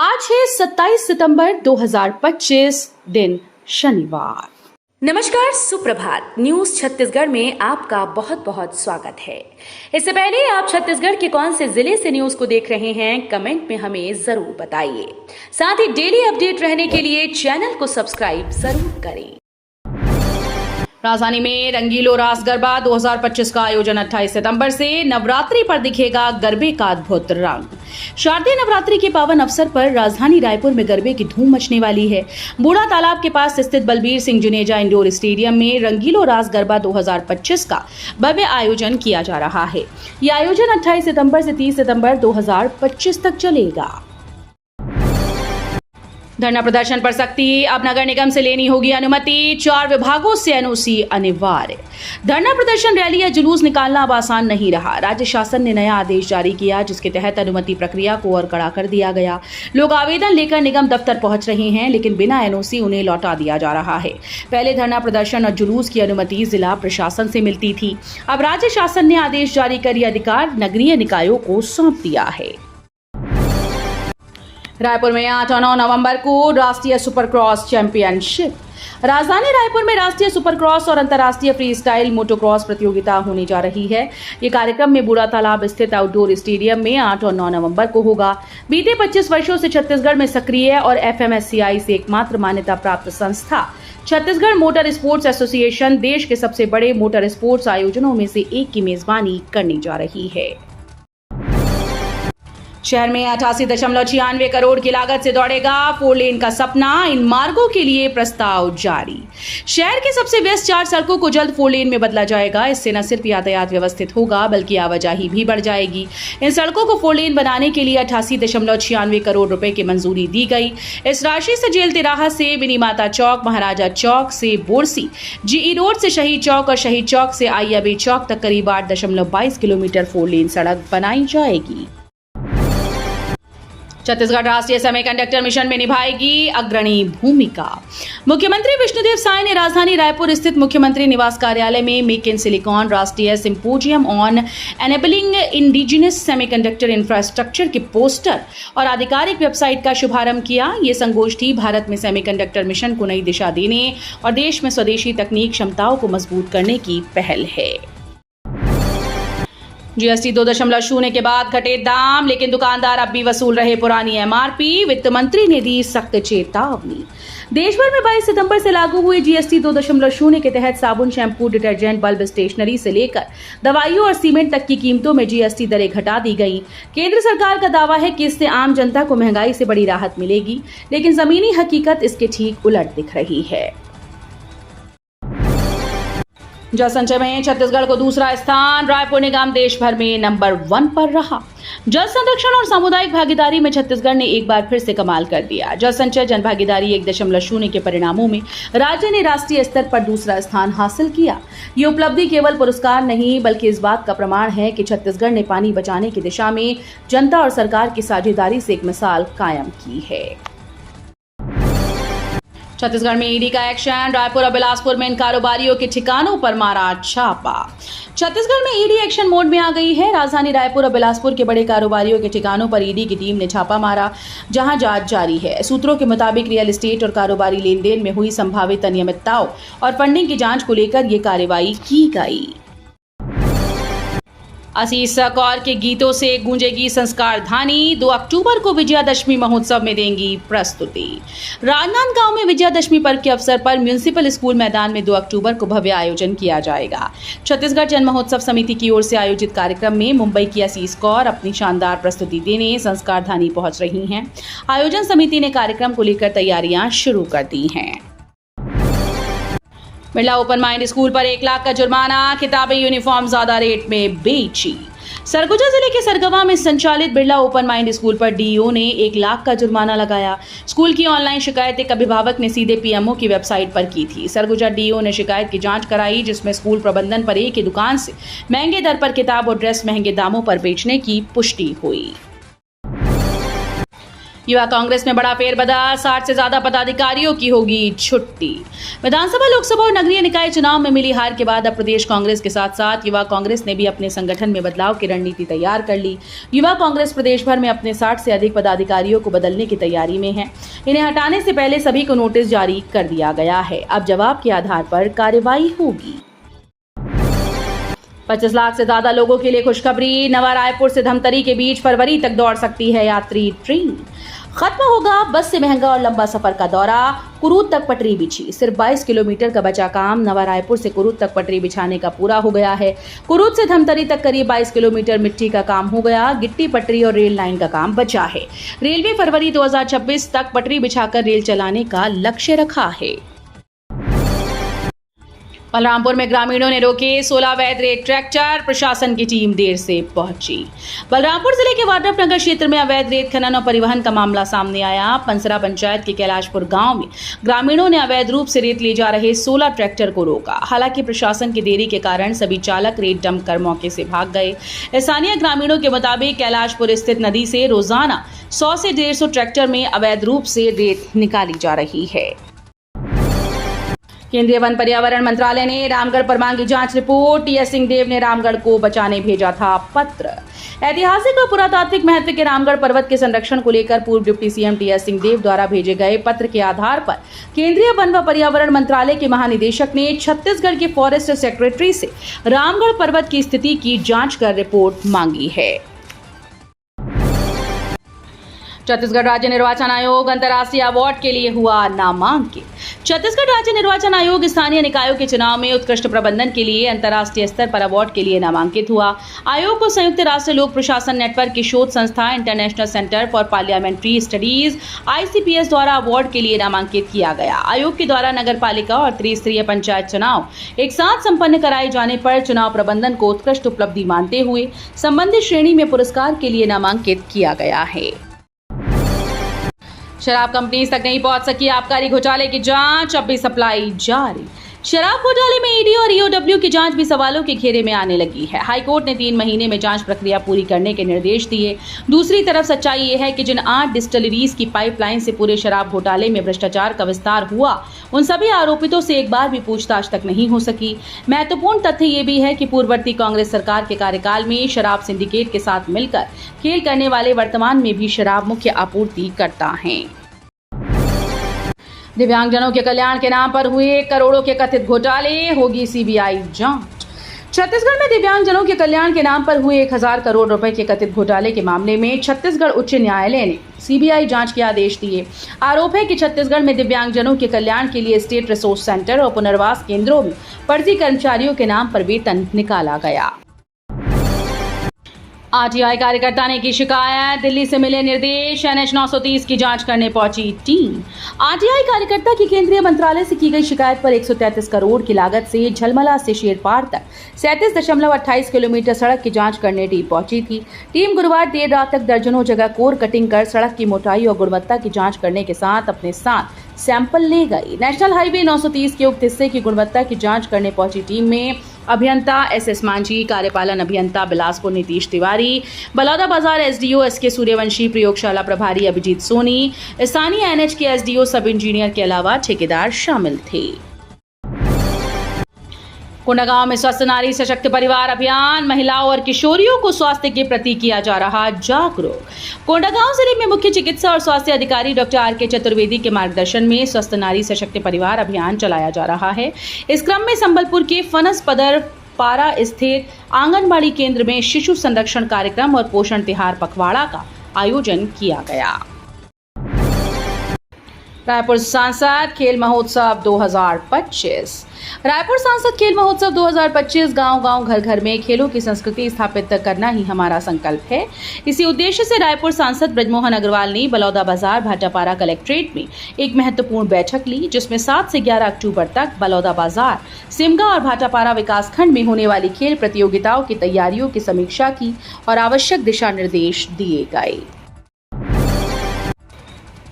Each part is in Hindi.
आज है 27 सितंबर 2025 दिन शनिवार। नमस्कार, सुप्रभात। न्यूज छत्तीसगढ़ में आपका बहुत बहुत स्वागत है। इससे पहले आप छत्तीसगढ़ के कौन से जिले से न्यूज को देख रहे हैं, कमेंट में हमें जरूर बताइए। साथ ही डेली अपडेट रहने के लिए चैनल को सब्सक्राइब जरूर करें। राजधानी में रंगीलो रास गरबा 2025 का आयोजन 28 सितंबर से नवरात्रि पर दिखेगा गरबे का अद्भुत रंग। शारदीय नवरात्रि के पावन अवसर पर राजधानी रायपुर में गरबे की धूम मचने वाली है। बूढ़ा तालाब के पास स्थित बलबीर सिंह जुनेजा इंडोर स्टेडियम में रंगीलो रास गरबा 2025 का भव्य आयोजन किया जा रहा है। यह आयोजन 28 सितंबर से 30 सितंबर 2025 तक चलेगा। धरना प्रदर्शन पर सख्ती, अब नगर निगम से लेनी होगी अनुमति, 4 विभागों से एनओसी अनिवार्य। धरना प्रदर्शन, रैली या जुलूस निकालना अब आसान नहीं रहा। राज्य शासन ने नया आदेश जारी किया जिसके तहत अनुमति प्रक्रिया को और कड़ा कर दिया गया। लोग आवेदन लेकर निगम दफ्तर पहुंच रहे हैं, लेकिन बिना एनओसी उन्हें लौटा दिया जा रहा है। पहले धरना प्रदर्शन और जुलूस की अनुमति जिला प्रशासन से मिलती थी। अब राज्य शासन ने आदेश जारी कर यह अधिकार नगरीय निकायों को सौंप दिया है। रायपुर में 8 और 9 नवंबर को राष्ट्रीय सुपरक्रॉस चैंपियनशिप। राजधानी रायपुर में राष्ट्रीय सुपरक्रॉस और अंतर्राष्ट्रीय फ्री स्टाइल मोटोक्रॉस प्रतियोगिता होने जा रही है। ये कार्यक्रम में बूढ़ा तालाब स्थित आउटडोर स्टेडियम में 8 और 9 नवंबर को होगा। बीते 25 वर्षों से छत्तीसगढ़ में सक्रिय और FMSCI से एकमात्र मान्यता प्राप्त संस्था छत्तीसगढ़ मोटर स्पोर्ट्स एसोसिएशन देश के सबसे बड़े मोटर स्पोर्ट्स आयोजनों में से एक की मेजबानी करने जा रही है। शहर में 88.96 करोड़ की लागत से दौड़ेगा 4 लेन का सपना, इन मार्गों के लिए प्रस्ताव जारी। शहर की सबसे व्यस्त 4 सड़कों को जल्द 4 लेन में बदला जाएगा। इससे न सिर्फ यातायात व्यवस्थित होगा बल्कि आवाजाही भी बढ़ जाएगी। इन सड़कों को 4 लेन बनाने के लिए 88.96 करोड़ रुपए की मंजूरी दी गई। इस राशि से जेल तिराहा से बिनी माता चौक, महाराजा चौक से बोरसी, GE रोड से शहीद चौक और शहीद चौक से आईआबे चौक तक करीब 8.22 किलोमीटर 4 लेन सड़क बनाई जाएगी। छत्तीसगढ़ राष्ट्रीय सेमीकंडक्टर मिशन में निभाएगी अग्रणी भूमिका। मुख्यमंत्री विष्णुदेव साय ने राजधानी रायपुर स्थित मुख्यमंत्री निवास कार्यालय में मेक इन सिलिकॉन राष्ट्रीय symposium on enabling indigenous semiconductor infrastructure के पोस्टर और आधिकारिक वेबसाइट का शुभारंभ किया। ये संगोष्ठी भारत में सेमीकंडक्टर मिशन को नई दिशा देने और देश में स्वदेशी तकनीक क्षमताओं को मजबूत करने की पहल है। GST 2.0 के बाद घटे दाम, लेकिन दुकानदार अब भी वसूल रहे पुरानी MRP। वित्त मंत्री ने दी सख्त चेतावनी। देश भर में 22 सितंबर से लागू हुए GST 2.0 के तहत साबुन, शैम्पू, डिटर्जेंट, बल्ब, स्टेशनरी से लेकर दवाइयों और सीमेंट तक की कीमतों में GST दरें घटा दी गई। केंद्र सरकार का दावा है कि इससे आम जनता को महंगाई से बड़ी राहत मिलेगी, लेकिन जमीनी हकीकत इसके ठीक उलट दिख रही है। जल संचय में छत्तीसगढ़ को दूसरा स्थान, रायपुर निगम देश भर में नंबर 1 पर रहा। जल संरक्षण और सामुदायिक भागीदारी में छत्तीसगढ़ ने एक बार फिर से कमाल कर दिया। जल संचय जन भागीदारी 1.0 के परिणामों में राज्य ने राष्ट्रीय स्तर पर दूसरा स्थान हासिल किया। ये उपलब्धि केवल पुरस्कार नहीं बल्कि इस बात का प्रमाण है कि छत्तीसगढ़ ने पानी बचाने की दिशा में जनता और सरकार की साझेदारी से एक मिसाल कायम की है। छत्तीसगढ़ में ईडी का एक्शन, रायपुर और बिलासपुर में इन कारोबारियों के ठिकानों पर मारा छापा। छत्तीसगढ़ में ईडी एक्शन मोड में आ गई है। राजधानी रायपुर और बिलासपुर के बड़े कारोबारियों के ठिकानों पर ईडी की टीम ने छापा मारा, जहां जांच जारी है। सूत्रों के मुताबिक रियल एस्टेट और कारोबारी लेन देन में हुई संभावित अनियमितताओं और फंडिंग की जांच को लेकर ये कार्रवाई की गई। आशीष कौर के गीतों से गूंजेगी संस्कार धानी, 2 अक्टूबर को विजयादशमी महोत्सव में देंगी प्रस्तुति। राजनांदगांव में विजयादशमी पर्व के अवसर पर म्यूनिसिपल स्कूल मैदान में 2 अक्टूबर को भव्य आयोजन किया जाएगा। छत्तीसगढ़ जन महोत्सव समिति की ओर से आयोजित कार्यक्रम में मुंबई की आशीष कौर अपनी शानदार प्रस्तुति देने संस्कार धानी पहुंच रही हैं। आयोजन समिति ने कार्यक्रम को लेकर तैयारियां शुरू कर दी हैं। बिरला ओपन माइंड स्कूल पर 1 लाख का जुर्माना, किताबें, यूनिफॉर्म ज्यादा रेट में बेची। सरगुजा जिले के सरगवा में संचालित बिरला ओपन माइंड स्कूल पर डीईओ ने 1 लाख का जुर्माना लगाया। स्कूल की ऑनलाइन शिकायत एक अभिभावक ने सीधे पीएमओ की वेबसाइट पर की थी। सरगुजा डीईओ ने शिकायत की जांच कराई, जिसमें स्कूल प्रबंधन पर एक ही दुकान से महंगे दर पर किताब और ड्रेस महंगे दामों पर बेचने की पुष्टि हुई। युवा कांग्रेस में बड़ा फेरबदल, 60 से ज्यादा पदाधिकारियों की होगी छुट्टी। विधानसभा, लोकसभा और नगरीय निकाय चुनाव में मिली हार के बाद अब प्रदेश कांग्रेस के साथ साथ युवा कांग्रेस ने भी अपने संगठन में बदलाव की रणनीति तैयार कर ली। युवा कांग्रेस प्रदेश भर में अपने 60 से अधिक पदाधिकारियों को बदलने की तैयारी में है। इन्हें हटाने से पहले सभी को नोटिस जारी कर दिया गया है। अब जवाब के आधार पर कार्रवाई होगी। 25 लाख से ज्यादा लोगों के लिए खुशखबरी, नवा रायपुर से धमतरी के बीच फरवरी तक दौड़ सकती है यात्री ट्रेन। खत्म होगा बस से महंगा और लंबा सफर का दौरा, कुरूद तक पटरी बिछी। सिर्फ 22 किलोमीटर का बचा काम। नवा रायपुर से कुरूद तक पटरी बिछाने का पूरा हो गया है। कुरूद से धमतरी तक करीब 22 किलोमीटर मिट्टी का काम हो गया। गिट्टी पटरी और रेल लाइन का काम बचा है। रेलवे फरवरी 2026 तक पटरी बिछाकर रेल चलाने का लक्ष्य रखा है। बलरामपुर में ग्रामीणों ने रोके 16 अवैध रेत ट्रैक्टर, प्रशासन की टीम देर से पहुंची। बलरामपुर जिले के वाड्रफ नगर क्षेत्र में अवैध रेत खनन और परिवहन का मामला सामने आया। पंसरा पंचायत के कैलाशपुर गांव में ग्रामीणों ने अवैध रूप से रेत ले जा रहे 16 ट्रैक्टर को रोका। हालांकि प्रशासन की देरी के कारण सभी चालक रेत डंप कर मौके से भाग गए। स्थानीय ग्रामीणों के मुताबिक कैलाशपुर स्थित नदी से रोजाना 100 से 150 ट्रैक्टर में अवैध रूप से रेत निकाली जा रही है। केंद्रीय वन पर्यावरण मंत्रालय ने रामगढ़ पर मांगी जांच रिपोर्ट। टीएस सिंहदेव ने रामगढ़ को बचाने भेजा था पत्र। ऐतिहासिक और पुरातात्विक महत्व के रामगढ़ पर्वत के संरक्षण को लेकर पूर्व डिप्टी सीएम टीएस सिंहदेव द्वारा भेजे गए पत्र के आधार पर केंद्रीय वन व पर्यावरण मंत्रालय के महानिदेशक ने छत्तीसगढ़ के फॉरेस्ट सेक्रेटरी से रामगढ़ पर्वत की स्थिति की जांच कर रिपोर्ट मांगी है। छत्तीसगढ़ राज्य निर्वाचन आयोग अंतर्राष्ट्रीय अवार्ड के लिए हुआ नामांकित। छत्तीसगढ़ राज्य निर्वाचन आयोग स्थानीय निकायों के चुनाव में उत्कृष्ट प्रबंधन के लिए अंतर्राष्ट्रीय स्तर पर अवार्ड के लिए नामांकित हुआ। आयोग को संयुक्त राष्ट्र लोक प्रशासन नेटवर्क की शोध संस्था international centre for parliamentary studies ICPS द्वारा अवार्ड के लिए नामांकित किया गया। आयोग के द्वारा नगर पालिका और त्रिस्तरीय पंचायत चुनाव एक साथ संपन्न कराए जाने पर चुनाव प्रबंधन को उत्कृष्ट उपलब्धि मानते हुए संबंधित श्रेणी में पुरस्कार के लिए नामांकित किया गया है। शराब कंपनीज तक नहीं पहुंच सकी आबकारी घोटाले की जांच, अब भी सप्लाई जारी। शराब घोटाले में ईडी और EOW की जांच भी सवालों के घेरे में आने लगी है। हाईकोर्ट ने 3 महीने में जांच प्रक्रिया पूरी करने के निर्देश दिए। दूसरी तरफ सच्चाई ये है कि जिन 8 डिस्टिलरीज की पाइपलाइन से पूरे शराब घोटाले में भ्रष्टाचार का विस्तार हुआ, उन सभी आरोपितों से एक बार भी पूछताछ तक नहीं हो सकी। महत्वपूर्ण तथ्य ये भी है कि पूर्ववर्ती कांग्रेस सरकार के कार्यकाल में शराब सिंडिकेट के साथ मिलकर खेल करने वाले वर्तमान में भी शराब मुख्य आपूर्ति करता है। दिव्यांगजनों के कल्याण के नाम पर हुए करोड़ों के कथित घोटाले, होगी CBI जांच। छत्तीसगढ़ में दिव्यांगजनों के कल्याण के नाम पर हुए 1000 करोड़ रुपए के कथित घोटाले के मामले में छत्तीसगढ़ उच्च न्यायालय ने CBI जांच के आदेश दिए। आरोप है कि छत्तीसगढ़ में दिव्यांगजनों के कल्याण के लिए स्टेट रिसोर्स सेंटर और पुनर्वास केंद्रों में फर्जी कर्मचारियों के नाम पर वेतन निकाला गया। RTI कार्यकर्ता ने की शिकायत, दिल्ली से मिले निर्देश, NH 930 की जांच करने पहुंची टीम। RTI कार्यकर्ता की केंद्रीय मंत्रालय से की गई शिकायत पर 133 करोड़ की लागत से झलमला से शेरपार तक 37.28 किलोमीटर सड़क की जांच करने टीम पहुंची थी। टीम गुरुवार देर रात तक दर्जनों जगह कोर कटिंग कर सड़क की मोटाई और गुणवत्ता की जांच करने के साथ अपने साथ सैंपल ले गई। नेशनल हाईवे 930 के उक्त हिस्से की गुणवत्ता की जांच करने पहुंची टीम में अभियंता SS मांझी, कार्यपालन अभियंता बिलासपुर नीतीश तिवारी, बलौदाबाजार SDO SK सूर्यवंशी, प्रयोगशाला प्रभारी अभिजीत सोनी, स्थानीय NH के SDO सब इंजीनियर के अलावा ठेकेदार शामिल थे। कोंडागांव में स्वस्थ नारी सशक्त परिवार अभियान, महिलाओं और किशोरियों को स्वास्थ्य के प्रति किया जा रहा जागरूक। कोंडागांव जिले में मुख्य चिकित्सा और स्वास्थ्य अधिकारी डॉक्टर RK चतुर्वेदी के मार्गदर्शन में स्वस्थ नारी सशक्त परिवार अभियान चलाया जा रहा है। इस क्रम में संबलपुर के फनस पदर पारा स्थित आंगनबाड़ी केंद्र में शिशु संरक्षण कार्यक्रम और पोषण तिहार पखवाड़ा का आयोजन किया गया। रायपुर सांसद खेल महोत्सव 2025। रायपुर सांसद खेल महोत्सव 2025 गांव-गांव, घर-घर में खेलों की संस्कृति स्थापित करना ही हमारा संकल्प है। इसी उद्देश्य से रायपुर सांसद ब्रजमोहन अग्रवाल ने बलौदाबाजार भाटापारा कलेक्ट्रेट में एक महत्वपूर्ण बैठक ली, जिसमें 7 से 11 अक्टूबर तक बलौदाबाजार, सिमगा और भाटापारा विकासखंड में होने वाली खेल प्रतियोगिताओं की तैयारियों की समीक्षा की और आवश्यक दिशा निर्देश दिए गए।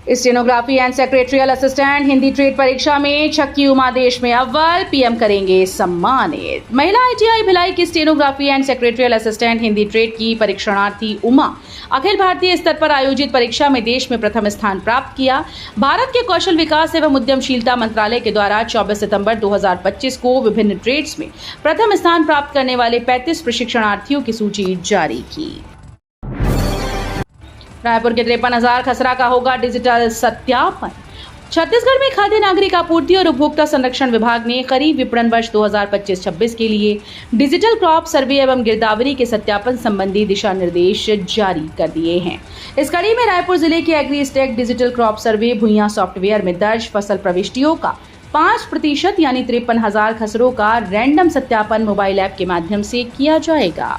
Stenography and secretarial assistant Hindi trade परीक्षा में छक्की उमा देश में अव्वल, पीएम करेंगे सम्मानित। महिला आईटीआई भिलाई की stenography and secretarial assistant Hindi trade की परीक्षार्थी उमा अखिल भारतीय स्तर पर आयोजित परीक्षा में देश में प्रथम स्थान प्राप्त किया। भारत के कौशल विकास एवं उद्यमशीलता मंत्रालय के द्वारा 24 सितंबर 2025 को विभिन्न ट्रेड्स में प्रथम स्थान प्राप्त करने वाले 35 प्रशिक्षणार्थियों की सूची जारी की। रायपुर के 53,000 खसरा का होगा डिजिटल सत्यापन। छत्तीसगढ़ में खाद्य नागरिक आपूर्ति और उपभोक्ता संरक्षण विभाग ने खरीफ विपणन वर्ष 2025-26 के लिए डिजिटल क्रॉप सर्वे एवं गिरदावरी के सत्यापन संबंधी दिशा निर्देश जारी कर दिए हैं। इस कड़ी में रायपुर जिले के AgriStack digital crop survey Bhuiyan software में दर्ज फसल प्रविष्टियों का 5% यानी 53,000 खसरों का रैंडम सत्यापन मोबाइल ऐप के माध्यम से किया जाएगा।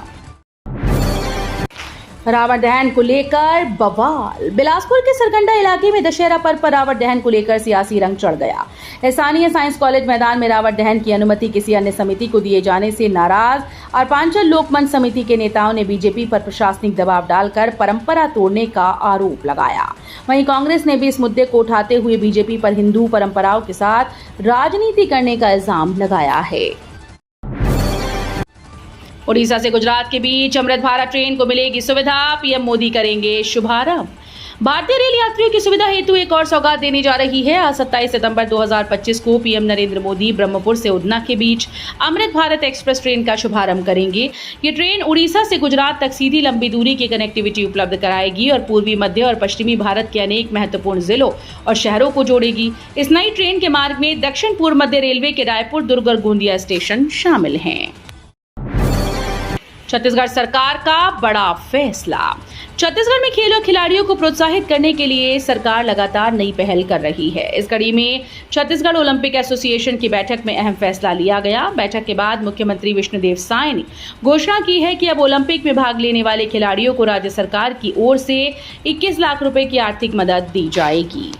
रावण दहन को लेकर बवाल। बिलासपुर के सरकंडा इलाके में दशहरा पर्व पर रावण दहन को लेकर सियासी रंग चढ़ गया। स्थानीय साइंस कॉलेज मैदान में रावण दहन की अनुमति किसी अन्य समिति को दिए जाने से नाराज और पांचल लोकमंच समिति के नेताओं ने बीजेपी पर प्रशासनिक दबाव डालकर परंपरा तोड़ने का आरोप लगाया। वहीं कांग्रेस ने भी इस मुद्दे को उठाते हुए बीजेपी पर हिंदू परंपराओं के साथ राजनीति करने का इल्जाम लगाया है। उड़ीसा से गुजरात के बीच अमृत भारत ट्रेन को मिलेगी सुविधा, पीएम मोदी करेंगे शुभारंभ। भारतीय रेल यात्रियों की सुविधा हेतु एक और सौगात देने जा रही है। आज 27 सितंबर 2025 को पीएम नरेंद्र मोदी ब्रह्मपुर से उधना के बीच अमृत भारत एक्सप्रेस ट्रेन का शुभारंभ करेंगे। ये ट्रेन उड़ीसा से गुजरात तक सीधी लंबी दूरी की कनेक्टिविटी उपलब्ध कराएगी और पूर्वी, मध्य और पश्चिमी भारत के अनेक महत्वपूर्ण जिलों और शहरों को जोड़ेगी। इस नई ट्रेन के मार्ग में दक्षिण पूर्व मध्य रेलवे के रायपुर, दुर्ग और गोंदिया स्टेशन शामिल हैं। छत्तीसगढ़ सरकार का बड़ा फैसला। छत्तीसगढ़ में खेल और खिलाड़ियों को प्रोत्साहित करने के लिए सरकार लगातार नई पहल कर रही है। इस कड़ी में छत्तीसगढ़ ओलंपिक एसोसिएशन की बैठक में अहम फैसला लिया गया। बैठक के बाद मुख्यमंत्री विष्णुदेव साय ने घोषणा की है कि अब ओलंपिक में भाग लेने वाले खिलाड़ियों को राज्य सरकार की ओर से 21 लाख रुपए की आर्थिक मदद दी जाएगी।